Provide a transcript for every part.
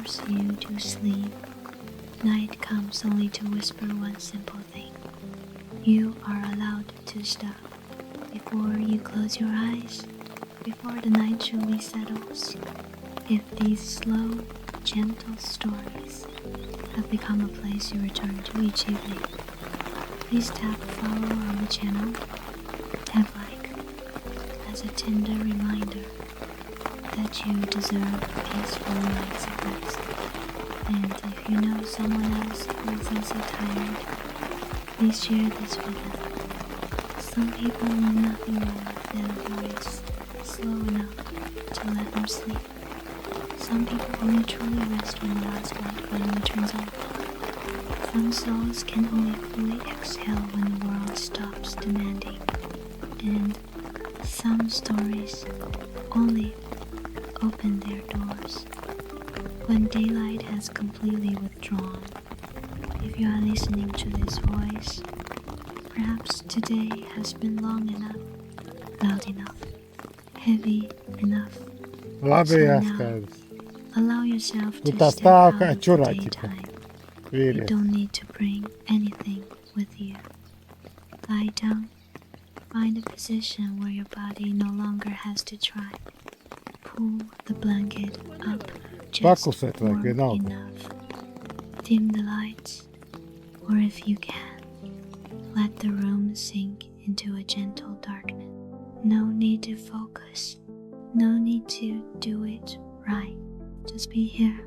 helps you to sleep, night comes only to whisper one simple thing. You are allowed to stop before you close your eyes, before the night truly settles. If these slow, gentle stories have become a place you return to each evening, please tap follow on the channel, tap like, as a tender reminder that you deserve peaceful nights of rest. And if you know someone else who is also tired, please share this with them. Some people need nothing more than a voice slow enough to let them sleep. Some people only truly rest when the last light finally turns off. Some souls can only fully exhale when the world stops demanding. And some stories only open their doors when daylight has completely withdrawn. If you are listening to this voice, perhaps today has been long enough, loud enough, heavy enough. Labi, So jāskaidrs. allow yourself to Tā step stāv out kā of the čurāķika. daytime. You Vīrietis. don't need to bring anything with you. Lie down. Find a position where your body no longer has to try. Pull the blanket up just Paklusēt vajag warm vienalga. enough. Dim the lights, or if you can, let the room sink into a gentle darkness. No need to focus. No need to do it right. Just be here.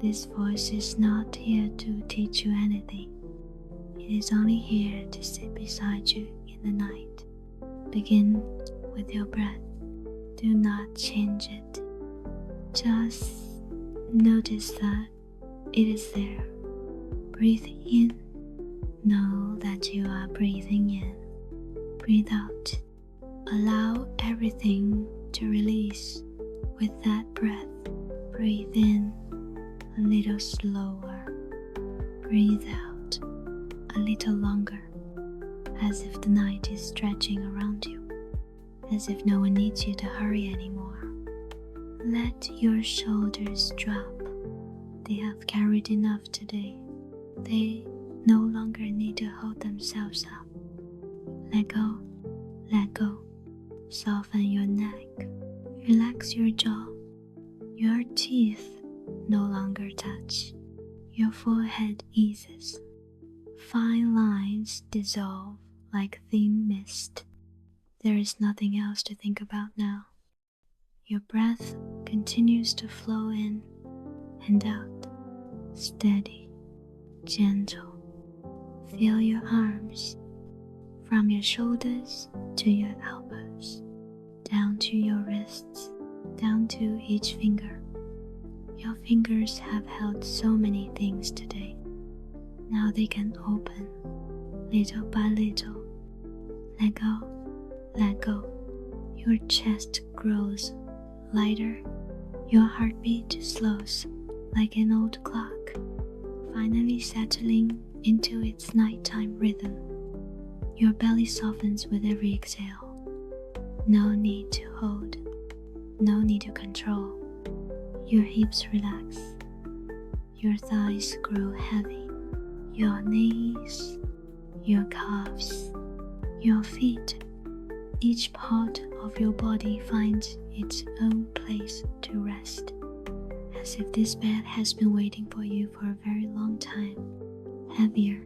This voice is not here to teach you anything. It is only here to sit beside you in the night. Begin with your breath. Do not change it. Just notice that it is there. Breathe in. Know that you are breathing in. Breathe out. Allow everything to release with that breath. Breathe in a little slower. Breathe out a little longer, as if the night is stretching around you, as if no one needs you to hurry anymore. Let your shoulders drop. They have carried enough today. They no longer need to hold themselves up. Let go, let go. Soften your neck. Relax your jaw. Your teeth no longer touch. Your forehead eases. Fine lines dissolve like thin mist. There is nothing else to think about now. Your breath continues to flow in and out, steady, gentle. Feel your arms, from your shoulders to your elbows, down to your wrists, down to each finger. Your fingers have held so many things today. Now they can open, little by little. Let go, let go. Your chest grows lighter. Your heartbeat slows like an old clock, finally settling into its nighttime rhythm. Your belly softens with every exhale. No need to hold, no need to control. Your hips relax. Your thighs grow heavy. Your knees, your calves, your feet. Each part of your body finds its own place to rest, as if this bed has been waiting for you for a very long time. Heavier,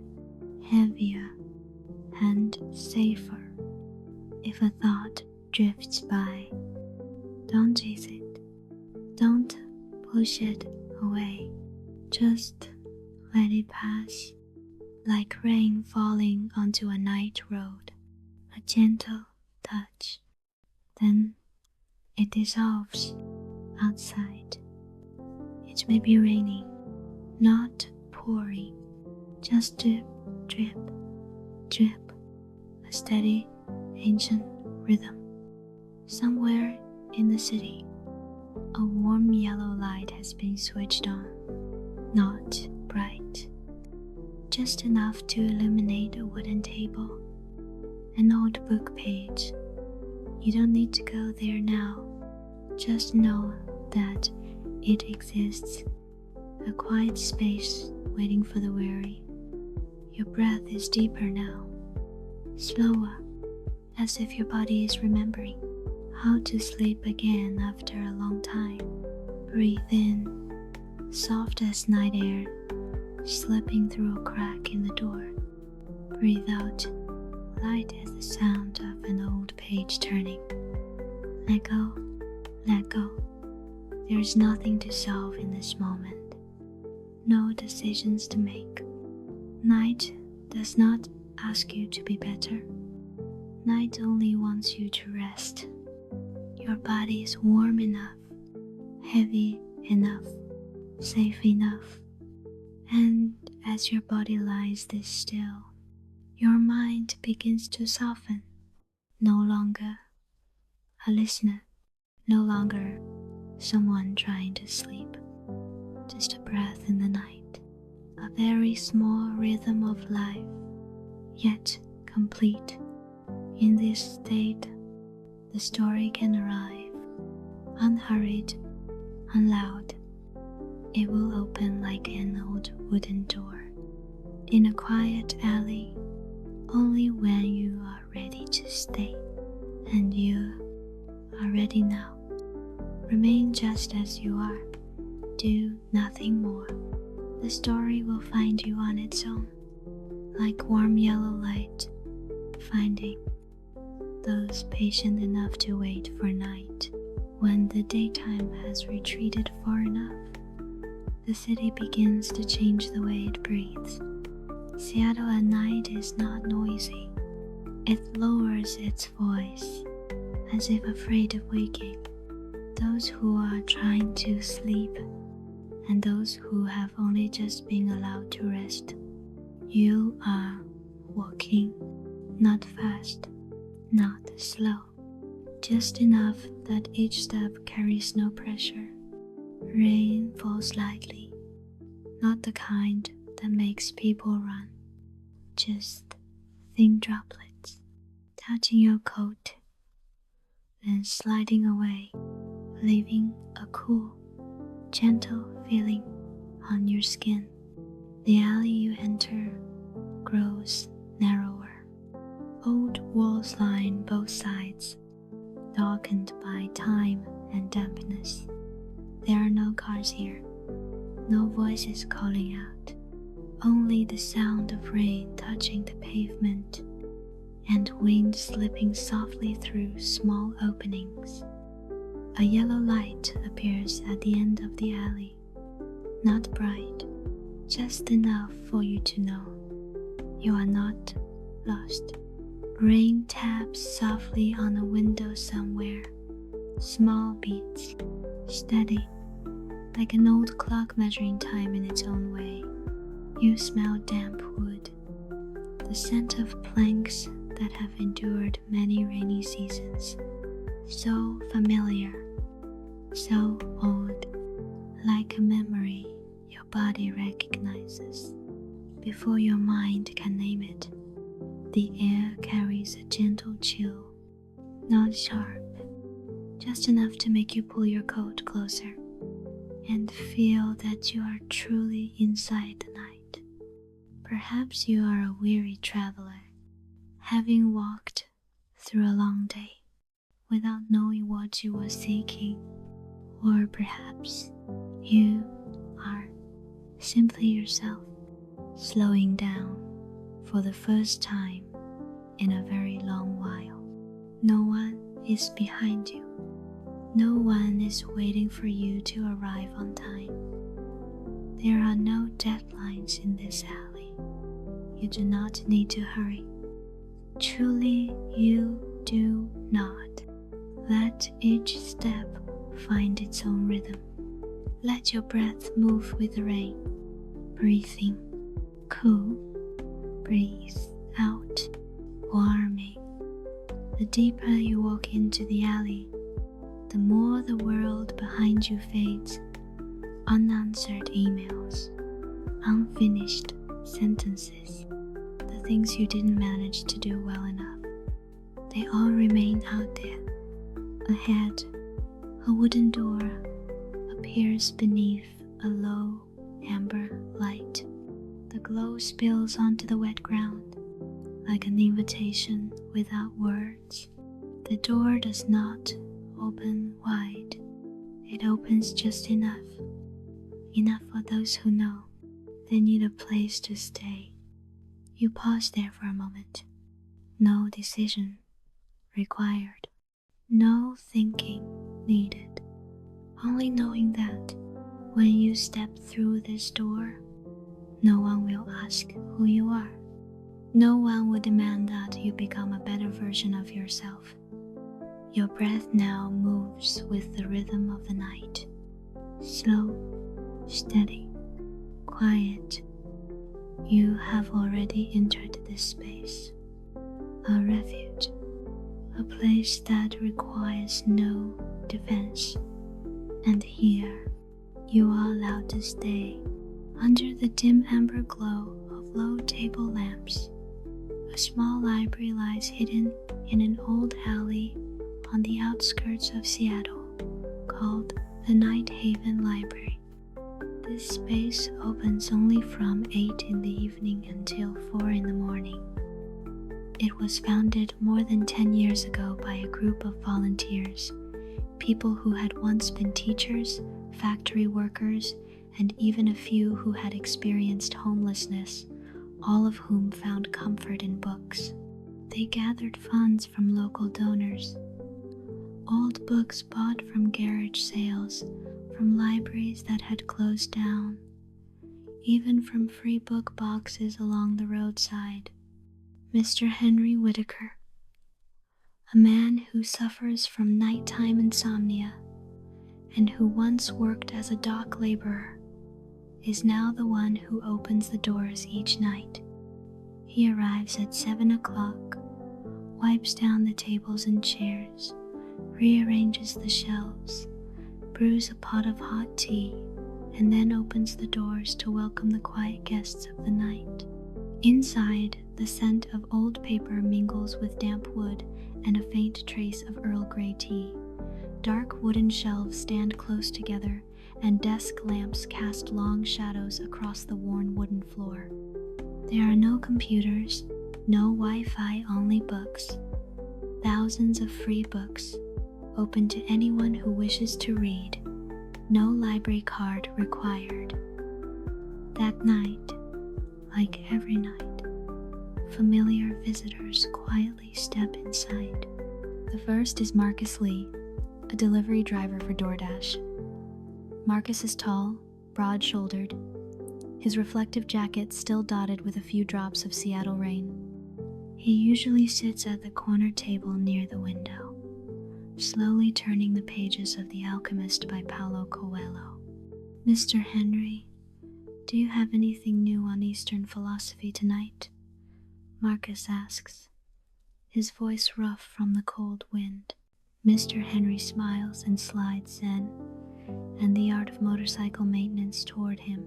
heavier, and safer. If a thought drifts by, don't chase it. Don't push it away. Just let it pass, like rain falling onto a night road. A gentle touch. Then it dissolves outside. It may be raining, not pouring, just drip, drip, drip, a steady, ancient rhythm. Somewhere in the city, a warm yellow light has been switched on, not bright, just enough to illuminate a wooden table, an old book page. You don't need to go there now, just know that it exists a quiet space waiting for the weary. Your breath is deeper now, slower, as if your body is remembering how to sleep again after a long time. Breathe in, soft as night air, slipping through a crack in the door. Breathe out, light as the sound of an old page turning. Let go, let go. There is nothing to solve in this moment. No decisions to make. Night does not ask you to be better. Night only wants you to rest. Your body is warm enough, heavy enough, safe enough. And as your body lies this still, your mind begins to soften. No longer a listener, no longer someone trying to sleep. Just a breath in the night, a very small rhythm of life, yet complete. In this state, the story can arrive, unhurried, unloud. It will open like an old wooden door, in a quiet alley, only when you are ready to stay. And you are ready now. Remain just as you are. Do nothing more. The story will find you on its own, like warm yellow light, finding those patient enough to wait for night. When the daytime has retreated far enough, the city begins to change the way it breathes. Seattle at night is not noisy. It lowers its voice, as if afraid of waking those who are trying to sleep and those who have only just been allowed to rest. You are walking, not fast, not slow, just enough that each step carries no pressure. Rain falls lightly, not the kind that makes people run, just thin droplets touching your coat, then sliding away, leaving a cool, gentle feeling on your skin. The alley you enter grows narrower. Old walls line both sides, darkened by time and dampness. There are no cars here, no voices calling out, only the sound of rain touching the pavement and wind slipping softly through small openings. A yellow light appears at the end of the alley, not bright, just enough for you to know you are not lost. Rain taps softly on a window somewhere, small beats, steady, like an old clock measuring time in its own way. You smell damp wood, the scent of planks that have endured many rainy seasons, so familiar, so old, like a memory your body recognizes before your mind can name it. The air carries a gentle chill, not sharp, just enough to make you pull your coat closer and feel that you are truly inside the night. Perhaps you are a weary traveler, having walked through a long day without knowing what you were seeking, or perhaps you are simply yourself, slowing down for the first time in a very long while. No one is behind you. No one is waiting for you to arrive on time. There are no deadlines in this alley. You do not need to hurry. Truly, you do not. Let each step find its own rhythm. Let your breath move with the rain. Breathe in, cool. Breathe out, warming. The deeper you walk into the alley, the more the world behind you fades. Unanswered emails, unfinished sentences, the things you didn't manage to do well enough, they all remain out there. Ahead, a wooden door appears beneath a low, amber light. The glow spills onto the wet ground, like an invitation without words. The door does not open wide. It opens just enough for those who know they need a place to stay. You pause there for a moment. No decision required. No thinking needed. Only knowing that when you step through this door, no one will ask who you are. No one will demand that you become a better version of yourself. Your breath now moves with the rhythm of the night. Slow, steady, quiet. You have already entered this space. A refuge. A place that requires no defense. And here, you are allowed to stay under the dim amber glow of low table lamps. A small library lies hidden in an old alley on the outskirts of Seattle, called the Night Haven Library. This space opens only from 8 in the evening until 4 in the morning. It was founded more than 10 years ago by a group of volunteers, people who had once been teachers, factory workers, and even a few who had experienced homelessness, all of whom found comfort in books. They gathered funds from local donors. Old books bought from garage sales, from libraries that had closed down, even from free book boxes along the roadside. Mr. Henry Whitaker, a man who suffers from nighttime insomnia and who once worked as a dock laborer, is now the one who opens the doors each night. He arrives at 7 o'clock, wipes down the tables and chairs, rearranges the shelves, brews a pot of hot tea, and then opens the doors to welcome the quiet guests of the night. Inside, the scent of old paper mingles with damp wood and a faint trace of Earl Grey tea. Dark wooden shelves stand close together, and desk lamps cast long shadows across the worn wooden floor. There are no computers, no Wi-Fi, only books. Thousands of free books, open to anyone who wishes to read. No library card required. That night, like every night, familiar visitors quietly step inside. The first is Marcus Lee, a delivery driver for DoorDash. Marcus is tall, broad-shouldered, his reflective jacket still dotted with a few drops of Seattle rain. He usually sits at the corner table near the window, slowly turning the pages of The Alchemist by Paulo Coelho. Mr. Henry, do you have anything new on Eastern philosophy tonight? Marcus asks, his voice rough from the cold wind. Mr. Henry smiles and slides Zen and The Art of Motorcycle Maintenance toward him.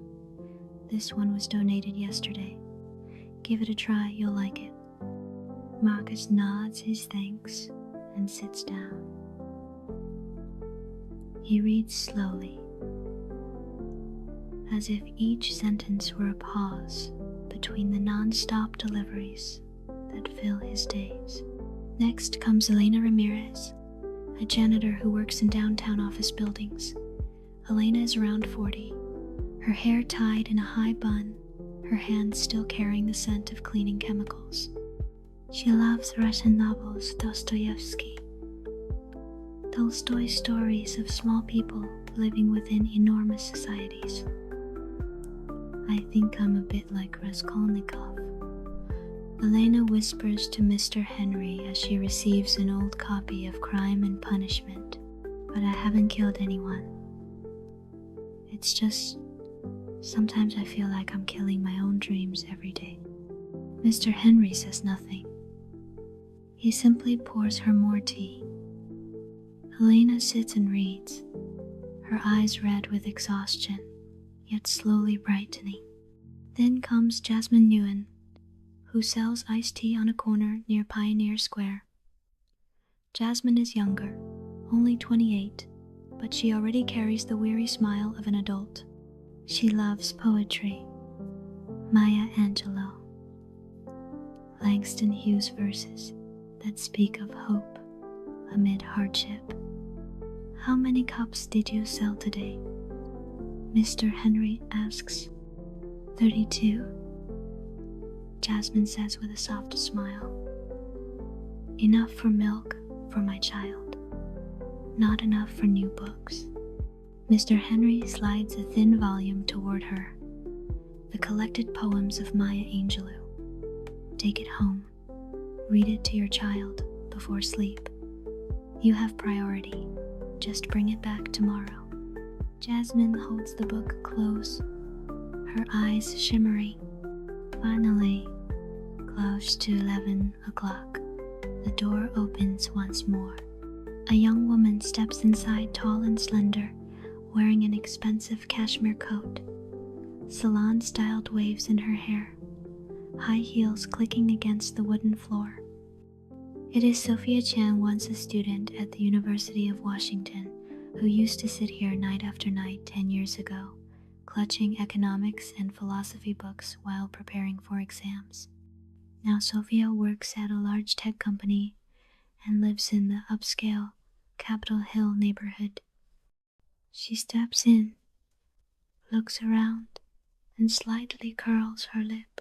This one was donated yesterday. Give it a try, you'll like it. Marcus nods his thanks and sits down. He reads slowly, as if each sentence were a pause between the non-stop deliveries that fill his days. Next comes Elena Ramirez, a janitor who works in downtown office buildings. Elena is around 40, her hair tied in a high bun, her hands still carrying the scent of cleaning chemicals. She loves Russian novels, Dostoevsky, Tolstoy's stories of small people living within enormous societies. I think I'm a bit like Raskolnikov. Elena whispers to Mr. Henry as she receives an old copy of Crime and Punishment, but I haven't killed anyone. It's just, sometimes I feel like I'm killing my own dreams every day. Mr. Henry says nothing. He simply pours her more tea. Elena sits and reads, her eyes red with exhaustion, yet slowly brightening. Then comes Jasmine Nguyen, who sells iced tea on a corner near Pioneer Square. Jasmine is younger, only 28, but she already carries the weary smile of an adult. She loves poetry. Maya Angelou. Langston Hughes verses that speak of hope amid hardship. How many cups did you sell today? Mr. Henry asks. 32. Jasmine says with a soft smile. Enough for milk for my child. Not enough for new books. Mr. Henry slides a thin volume toward her. The collected poems of Maya Angelou. Take it home. Read it to your child before sleep. You have priority. Just bring it back tomorrow. Jasmine holds the book close, her eyes shimmering. Finally, close to 11 o'clock, the door opens once more. A young woman steps inside, tall and slender, wearing an expensive cashmere coat. Salon-styled waves in her hair, high heels clicking against the wooden floor. It is Sophia Chan, once a student at the University of Washington, who used to sit here night after night 10 years ago, clutching economics and philosophy books while preparing for exams. Now Sophia works at a large tech company and lives in the upscale Capitol Hill neighborhood. She steps in, looks around, and slightly curls her lip.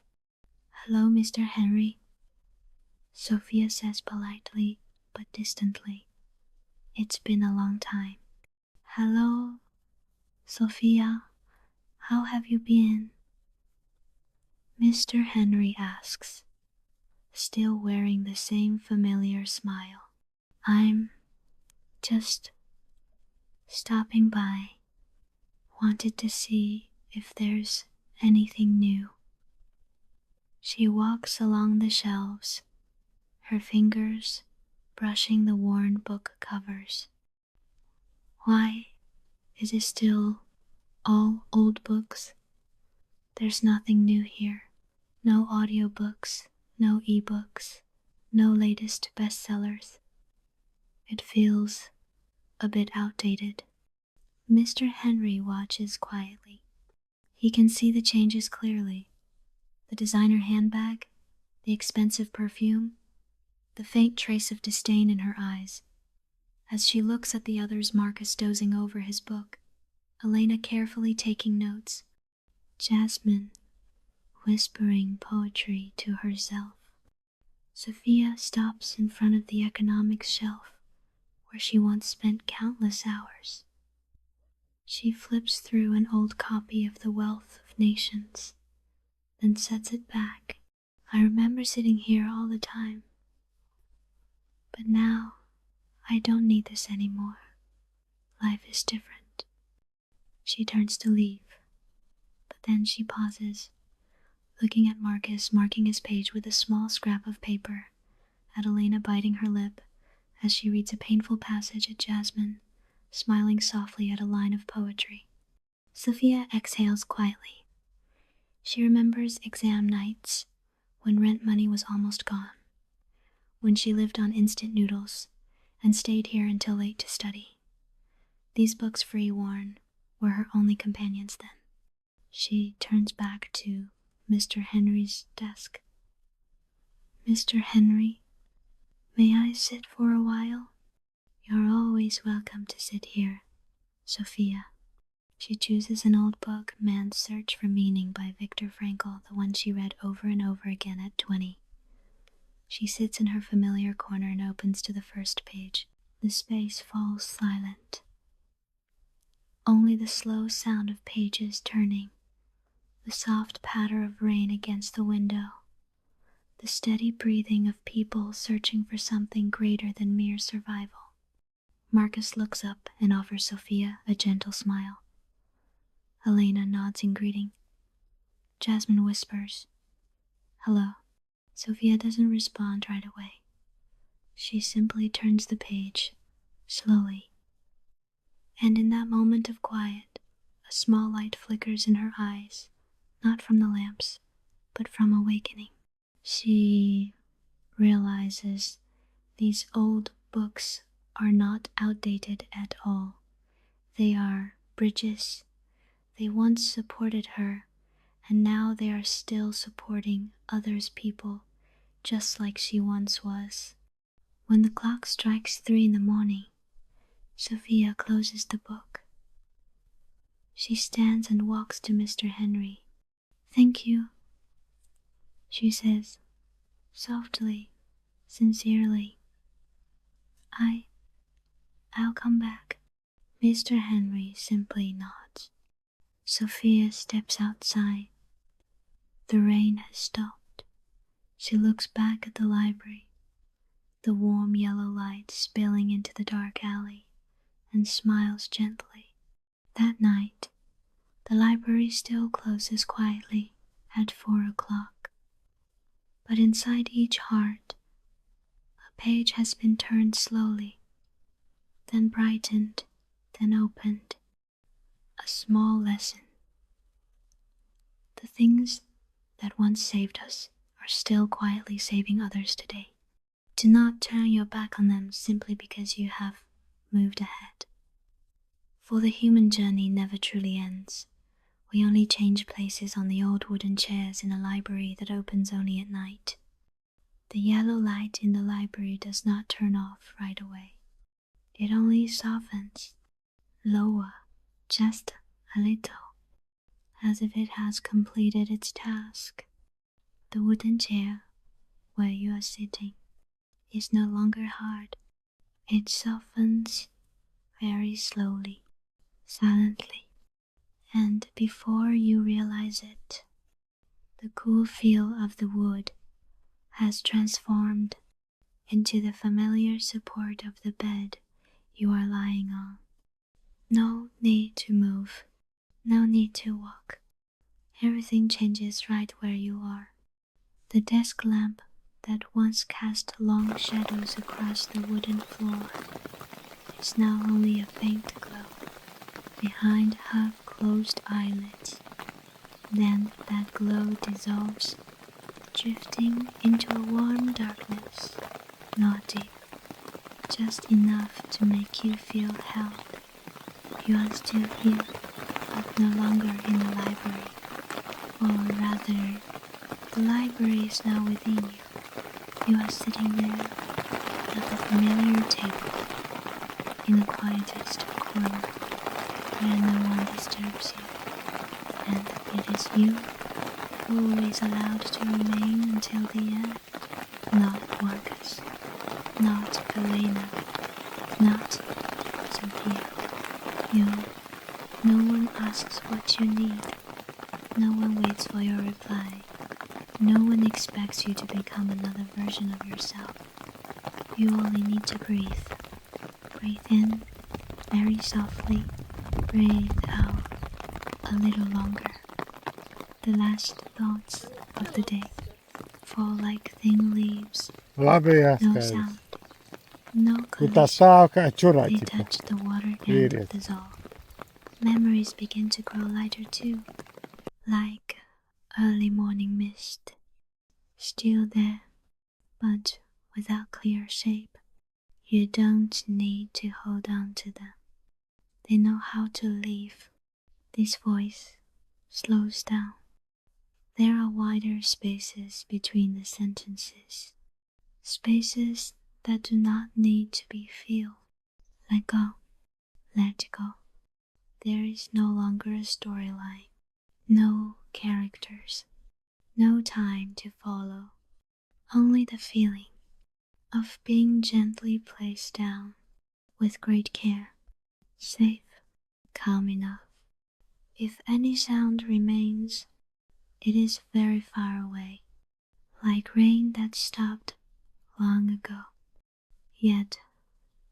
Hello, Mr. Henry, Sophia says politely but distantly. It's been a long time. Hello, Sophia. How have you been? Mr. Henry asks, still wearing the same familiar smile. I'm just stopping by. Wanted to see if there's anything new. She walks along the shelves, her fingers brushing the worn book covers. Why is it still all old books? There's nothing new here. No audiobooks, no ebooks, no latest bestsellers. It feels a bit outdated. Mr. Henry watches quietly. He can see the changes clearly. The designer handbag, the expensive perfume, the faint trace of disdain in her eyes. As she looks at the others, Marcus dozing over his book, Elena carefully taking notes, Jasmine whispering poetry to herself. Sophia stops in front of the economics shelf, where she once spent countless hours. She flips through an old copy of The Wealth of Nations, then sets it back. I remember sitting here all the time, but now I don't need this anymore. Life is different. She turns to leave, but then she pauses, looking at Marcus marking his page with a small scrap of paper, at Elena biting her lip as she reads a painful passage, at Jasmine smiling softly at a line of poetry. Sophia exhales quietly. She remembers exam nights when rent money was almost gone, when she lived on instant noodles and stayed here until late to study. These books free worn were her only companions then. She turns back to Mr. Henry's desk. Mr. Henry, may I sit for a while? You're always welcome to sit here, Sophia. She chooses an old book, Man's Search for Meaning by Viktor Frankl, the one she read over and over again at 20. She sits in her familiar corner and opens to the first page. The space falls silent. Only the slow sound of pages turning, the soft patter of rain against the window, the steady breathing of people searching for something greater than mere survival. Marcus looks up and offers Sophia a gentle smile. Elena nods in greeting. Jasmine whispers, "Hello." Sophia doesn't respond right away. She simply turns the page, slowly. And in that moment of quiet, a small light flickers in her eyes, not from the lamps, but from awakening. She realizes these old books are not outdated at all. They are bridges, They once supported her, and now they are still supporting others' people, just like she once was. When the clock strikes 3 in the morning, Sophia closes the book. She stands and walks to Mr. Henry. "Thank you," she says, softly, sincerely. I'll come back." Mr. Henry simply nods. Sophia steps outside. The rain has stopped. She looks back at the library, the warm yellow light spilling into the dark alley, and smiles gently. That night, the library still closes quietly at 4 o'clock. But inside each heart, a page has been turned slowly, then brightened, then opened. A small lesson. The things that once saved us are still quietly saving others today. Do not turn your back on them simply because you have moved ahead. For the human journey never truly ends. We only change places on the old wooden chairs in a library that opens only at night. The yellow light in the library does not turn off right away. It only softens, lower, just a little, as if it has completed its task. The wooden chair where you are sitting is no longer hard. It softens very slowly, silently, and before you realize it, the cool feel of the wood has transformed into the familiar support of the bed you are lying on. No need to move, no need to walk. Everything changes right where you are. The desk lamp that once cast long shadows across the wooden floor is now only a faint glow behind half-closed eyelids. Then that glow dissolves, drifting into a warm darkness, not deep, just enough to make you feel held. You are still here, but no longer in the library. Or rather, the library is now within you. You are sitting there at the familiar table, in the quietest corner, where no one disturbs you. And it is you who is allowed to remain until the end. Not Marcus, not Elena, not Sophia. No one asks what you need. No one waits for your reply. No one expects you to become another version of yourself. You only need to breathe. Breathe in very softly. Breathe out a little longer. The last thoughts of the day fall like thin leaves. No sound, no collision. They touch the water and dissolve. Memories begin to grow lighter too, like early morning mist, still there, but without clear shape. You don't need to hold on to them. They know how to leave. This voice slows down. There are wider spaces between the sentences, spaces that do not need to be filled. Let go, let go. There is no longer a storyline, no characters, no time to follow, only the feeling of being gently placed down with great care, safe, calm enough. If any sound remains, it is very far away, like rain that stopped long ago. Yet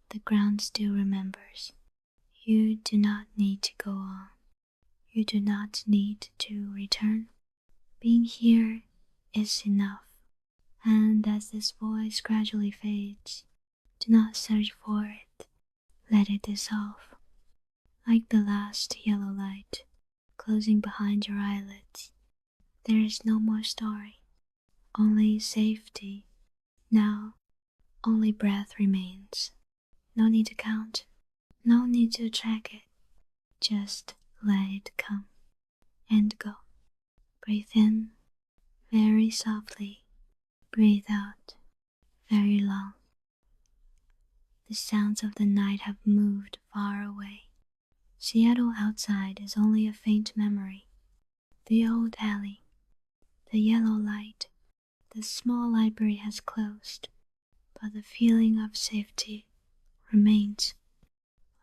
the ground still remembers. You do not need to go on. You do not need to return. Being here is enough. And as this voice gradually fades, do not search for it. Let it dissolve. Like the last yellow light closing behind your eyelids. There is no more story, only safety. Now, only breath remains. No need to count, no need to track it. Just let it come. and go. Breathe in very softly. Breathe out very long. The sounds of the night have moved far away. Seattle outside is only a faint memory. The old alley, the yellow light, the small library has closed, but the feeling of safety remains,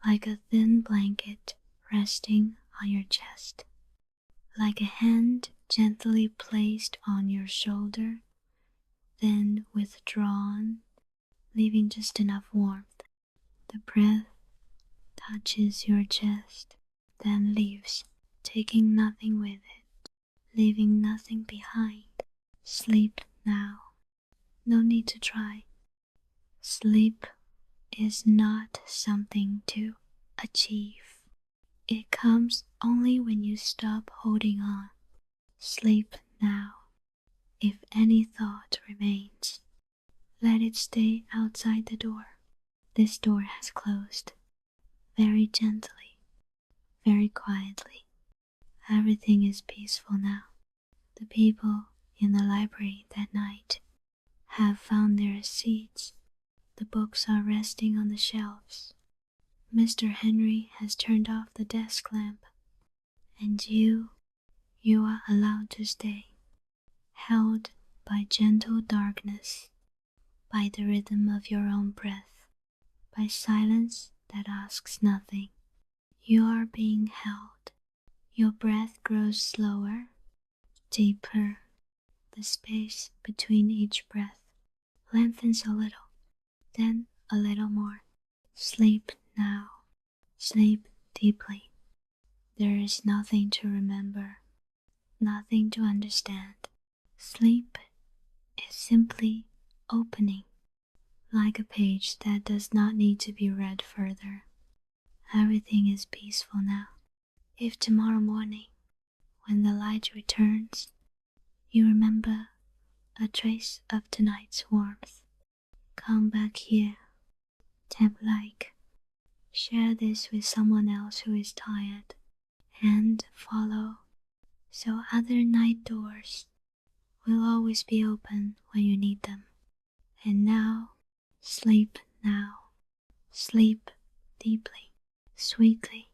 like a thin blanket resting on your chest, like a hand gently placed on your shoulder, then withdrawn, leaving just enough warmth. The breath touches your chest, then leaves, taking nothing with it, leaving nothing behind. Sleep now. No need to try. Sleep is not something to achieve. It comes only when you stop holding on. Sleep now. If any thought remains, let it stay outside the door. This door has closed. Very gently, very quietly. Everything is peaceful now. The people in the library that night have found their seats. The books are resting on the shelves. Mr. Henry has turned off the desk lamp, and you are allowed to stay, held by gentle darkness, by the rhythm of your own breath, by silence that asks nothing. You are being held. Your breath grows slower, deeper. The space between each breath lengthens a little, then a little more. Sleep now. Sleep deeply. There is nothing to remember, nothing to understand. Sleep is simply opening, like a page that does not need to be read further. Everything is peaceful now. If tomorrow morning, when the light returns, you remember a trace of tonight's warmth, come back here, tap-like. Share this with someone else who is tired, and follow, so other night doors will always be open when you need them. And now, sleep now. Sleep deeply, sweetly.